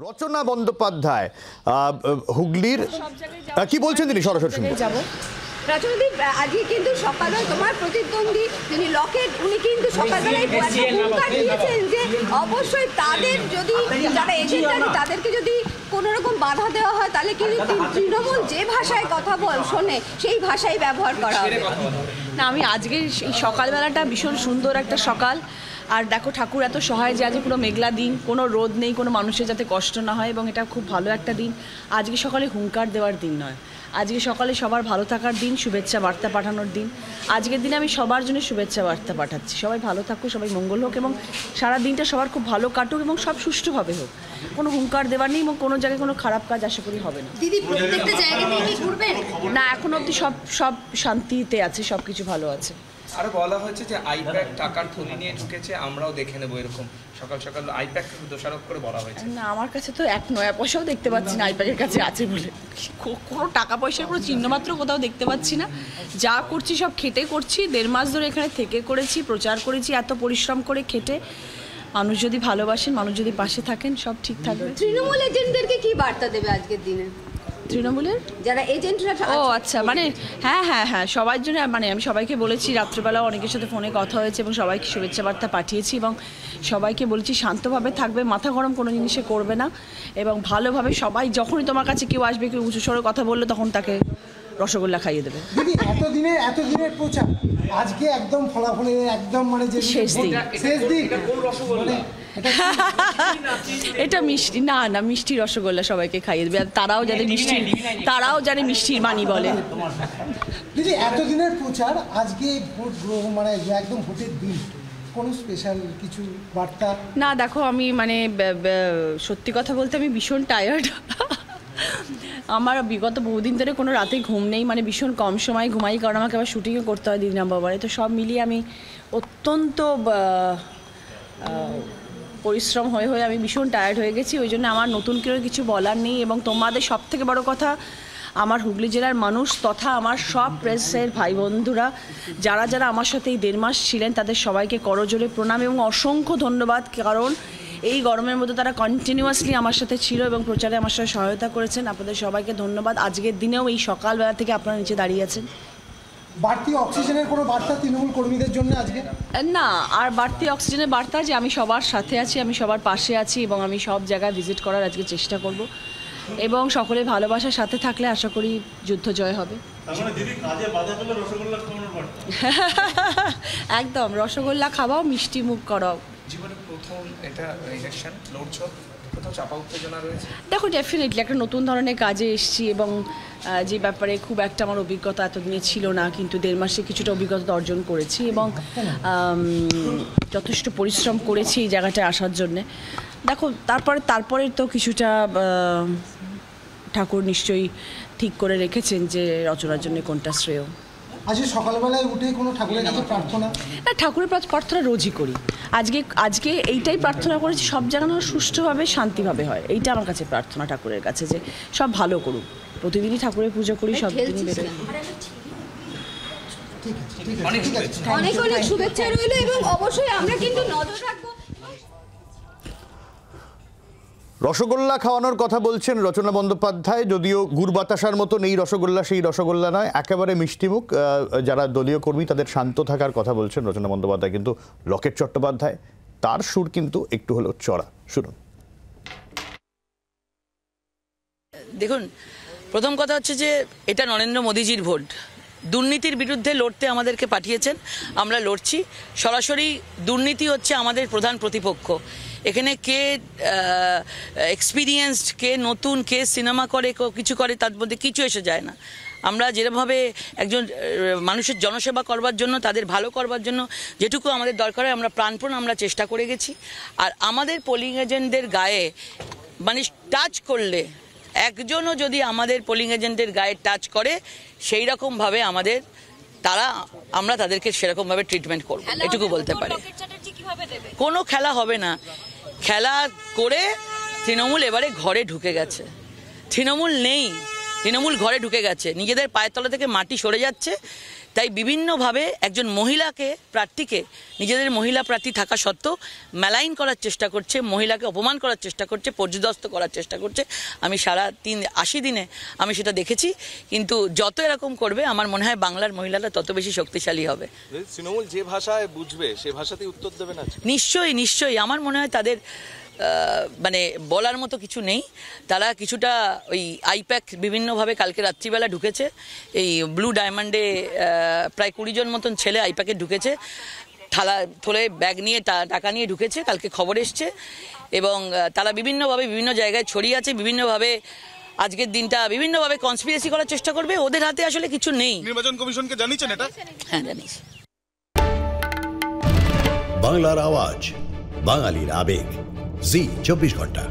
রচনা বন্দ্যোপাধ্যায় হুগলির কি বলছেন তিনি সরাসরি যাব। রচনাদীপ আজকে কিন্তু সকালে তোমার প্রতিদ্বন্দ্বী যিনি লকেট উনি কিন্তু সকালবেলায় হুঙ্কার দিয়েছেন যে অবশ্যই তাদের যদি যারা এজেন্ট আছে তাদেরকে যদি কোনো রকম বাধা দেওয়া হয় তাহলে কিন্তু তৃণমূল যে ভাষায় কথা শোনে সেই ভাষাই ব্যবহার করা হবে। না, আমি আজকে এই সকালবেলাটা ভীষণ সুন্দর একটা সকাল। আর দেখো ঠাকুর এত সহায় যে আজকে পুরো মেঘলা দিন, কোনো রোদ নেই, কোনো মানুষের যাতে কষ্ট না হয়, এবং এটা খুব ভালো একটা দিন। আজকে সকালে হুঙ্কার দেওয়ার দিন নয়, আজকে সকালে সবার ভালো থাকার দিন, শুভেচ্ছা বার্তা পাঠানোর দিন। আজকের দিনে আমি সবার জন্য শুভেচ্ছা বার্তা পাঠাচ্ছি। সবাই ভালো থাকুক, সবাই মঙ্গল হোক, এবং সারা দিনটা সবার খুব ভালো কাটুক এবং সব সুষ্ঠুভাবে হোক। কোনো হুঙ্কার দেওয়ার নেই এবং কোনো জায়গায় কোনো খারাপ কাজ আশা করি হবে না। দিদি প্রত্যেকটা জায়গাতেই কি ঘুরবেন? না, এখন অবধি সব শান্তিতে আছে, সব কিছু ভালো আছে। আরো বলা হচ্ছে যে আইপ্যাক টাকার থলি নিয়ে ঢুকেছে, আমরাও দেখে নেবো, এরকম সকাল সকাল আইপ্যাক দোষারোপ করে বলা হয়েছে। না, আমার কাছে তো এক নয়া পয়সাও দেখতে পাচ্ছি না আইপ্যাকের কাছে আছে বলে। কোনো টাকা পয়সার কোনো চিহ্নমাত্র কোথাও দেখতে পাচ্ছি না। যা করছি সব খেটে করছি, 1.5 মাস ধরে এখানে থেকে করেছি, প্রচার করেছি, এত পরিশ্রম করে খেটে। মানুষ যদি ভালোবাসেন, মানুষ যদি পাশে থাকেন, সব ঠিক থাকবে। তৃণমূল এজেন্টদেরকে কি বার্তা দেবে আজকের দিনে? তৃণমূলের যারা এজেন্টরা? ও আচ্ছা, মানে হ্যাঁ সবার জন্য, মানে আমি সবাইকে বলেছি, রাত্রেবেলা অনেকের সাথে ফোনে কথা হয়েছে এবং সবাইকে শুভেচ্ছা বার্তা পাঠিয়েছি এবং সবাইকে বলেছি শান্তভাবে থাকবে, মাথা গরম কোনো জিনিসে করবে না, এবং ভালোভাবে সবাই যখনই তোমার কাছে কেউ আসবে, কেউ উঁচু স্বরে কথা বললে তখন তাকে রসগোল্লা খাইয়ে দেবে। দিদি এতদিনের প্রচার আজকে একদম ফলাফলের একদম মানে যে শেষ দিন। এটা মিষ্টি না, মিষ্টি রসগোল্লা সবাইকে খাইয়ে দেবে, আর তারাও জানে মিষ্টির মানি বলে। দিদি এতদিনের প্রচার আজকে ভোট মানে একদম ভোটের দিন, কোনো স্পেশাল কিছু বার্তা? না দেখো, আমি মানে সত্যি কথা বলতে আমি ভীষণ টায়ার্ড। আমার বিগত বহুদিন ধরে কোনো রাতে ঘুম নেই, মানে ভীষণ কম সময় ঘুমাই, কারণ আমাকে আবার শুটিংও করতে হয় দিদি নাম্বারে। তো সব মিলিয়ে আমি অত্যন্ত পরিশ্রম হয়ে আমি ভীষণ টায়ার্ড হয়ে গেছি। ওই জন্য আমার নতুন করে কিছু বলার নেই। এবং তোমাদের সব থেকে বড় কথা, আমার হুগলি জেলার মানুষ তথা আমার সব প্রেসের ভাই বন্ধুরা যারা আমার সাথে এই 1.5 মাস ছিলেন, তাদের সবাইকে করজোড়ে প্রণাম এবং অসংখ্য ধন্যবাদ। কারণ এই গরমের মধ্যে তারা কন্টিনিউয়াসলি আমার সাথে ছিল এবং প্রচারে আমার সাথে সহায়তা করেছেন। আপনাদের সবাইকে ধন্যবাদ। আজকের দিনেও এই সকালবেলা থেকে আপনারা নিচে দাঁড়িয়ে আছেন। বাড়তি অক্সিজেনের কোনো বার্তা তৃণমূল কর্মীদের জন্য আজকে? না, আর বাড়তি অক্সিজেনের বার্তা যে আমি সবার সাথে আছি, আমি সবার পাশে আছি, এবং আমি সব জায়গায় ভিজিট করার আজকে চেষ্টা করব, এবং সকলে ভালোবাসার সাথে থাকলে আশা করি যুদ্ধ জয় হবে। একদম রসগোল্লা খাওয়াও, মিষ্টি মুখ করাও। জীবনে প্রথম এটা ইলেকশন লড়ছো, কোথাও চাপা উত্তেজনা রয়েছে? দেখো, ডেফিনেটলি একটা নতুন ধরনের কাজে এসেছি, এবং যে ব্যাপারে খুব একটা আমার অভিজ্ঞতা এতদিনে ছিল না, কিন্তু 1.5 মাসে কিছুটা অভিজ্ঞতা অর্জন করেছি এবং যথেষ্ট পরিশ্রম করেছি এই জায়গাটায় আসার জন্যে। দেখো, তারপরে তো কিছুটা ঠাকুর নিশ্চয়ই ঠিক করে রেখেছেন যে রচনার জন্য কোনটা শ্রেয়। আজকে সকালবেলায় উঠে কোনো ঠাকুরের কাছে প্রার্থনা? না, ঠাকুরের প্রার্থনা রোজই করি। আজকে এইটাই প্রার্থনা করেছি, সব জায়গা সুষ্ঠুভাবে শান্তিভাবে হয়, এইটা আমার কাছে প্রার্থনা ঠাকুরের কাছে, যে সব ভালো করুক। প্রতিদিনই ঠাকুরের পুজো করি, সব দিনই বেরোই। অনেক শুভেচ্ছা রইল এবং অবশ্যই আমরা কিন্তু নজর রাখবো। রসগোল্লা খাওয়ানোর কথা বলছেন রচনা বন্দ্যোপাধ্যায়, যদিও গুড় বাতাসার মতন এই রসগোল্লা সেই রসগোল্লা নয়, একেবারে মিষ্টিমুখ। যারা দলীয় কর্মী তাদের শান্ত থাকার কথা বলছেন রচনা বন্দ্যোপাধ্যায়, কিন্তু লকেট চট্টোপাধ্যায় তার সুর কিন্তু একটু হলেও চড়া। শুনুন। দেখুন, প্রথম কথা হচ্ছে যে এটা নরেন্দ্র মোদীজির ভোট। দুর্নীতির বিরুদ্ধে লড়তে আমাদেরকে পাঠিয়েছেন, আমরা লড়ছি। সরাসরি দুর্নীতি হচ্ছে আমাদের প্রধান প্রতিপক্ষ। এখানে কে এক্সপিরিয়েন্সড, কে নতুন, কে সিনেমা করে, কিছু করে, তার মধ্যে কিছু এসে যায় না। আমরা যেভাবে একজন মানুষের জনসেবা করবার জন্য, তাদের ভালো করবার জন্য যেটুকু আমাদের দরকার হয়, আমরা প্রাণপণ আমরা চেষ্টা করে গেছি। আর আমাদের পোলিং এজেন্টদের গায়ে মানে টাচ করলে, একজনও যদি আমাদের পোলিং এজেন্টের গায়ে টাচ করে, সেই রকমভাবে আমরা তাদেরকে সেরকমভাবে ট্রিটমেন্ট করব, এটুকু বলতে পারি। কোনো খেলা হবে না। খেলা করে তৃণমূল এবারে ঘরে ঢুকে গেছে। তৃণমূল নেই, তৃণমূল ঘরে ঢুকে গেছে, নিজেদের পায়ের তলা থেকে মাটি সরে যাচ্ছে। তাই বিভিন্নভাবে একজন মহিলাকে প্রার্থীকে নিজেদের মহিলা প্রার্থী থাকা সত্ত্বেও মেলাইন করার চেষ্টা করছে, মহিলাকে অপমান করার চেষ্টা করছে, পর্যদস্ত করার চেষ্টা করছে। আমি সারা 80 দিনে আমি সেটা দেখেছি। কিন্তু যত এরকম করবে আমার মনে হয় বাংলার মহিলারা তত বেশি শক্তিশালী হবে। তৃণমূল যে ভাষায় বুঝবে সে ভাষাতেই উত্তর দেবে না? নিশ্চয়ই নিশ্চয়ই, আমার মনে হয় তাদের মানে বলার মতো কিছু নেই। তারা কিছুটা ওই আইপ্যাক বিভিন্নভাবে কালকে রাত্রিবেলা ঢুকেছে, এই ব্লু ডায়মন্ডে প্রায় 20 জন মতন ছেলে আইপ্যাকে ঢুকেছে, থলে ব্যাগ নিয়ে টাকা নিয়ে ঢুকেছে, কালকে খবর এসছে। এবং তারা বিভিন্নভাবে বিভিন্ন জায়গায় ছড়িয়ে আছে, বিভিন্নভাবে আজকের দিনটা বিভিন্নভাবে কনস্পিরেসি করার চেষ্টা করবে। ওদের হাতে আসলে কিছু নেই। নির্বাচন কমিশনকে জানিয়েছেন এটা? হ্যাঁ, জানিয়েছি। বাংলার আওয়াজ, বাঙালির আবেগ, জি 24 ঘন্টা।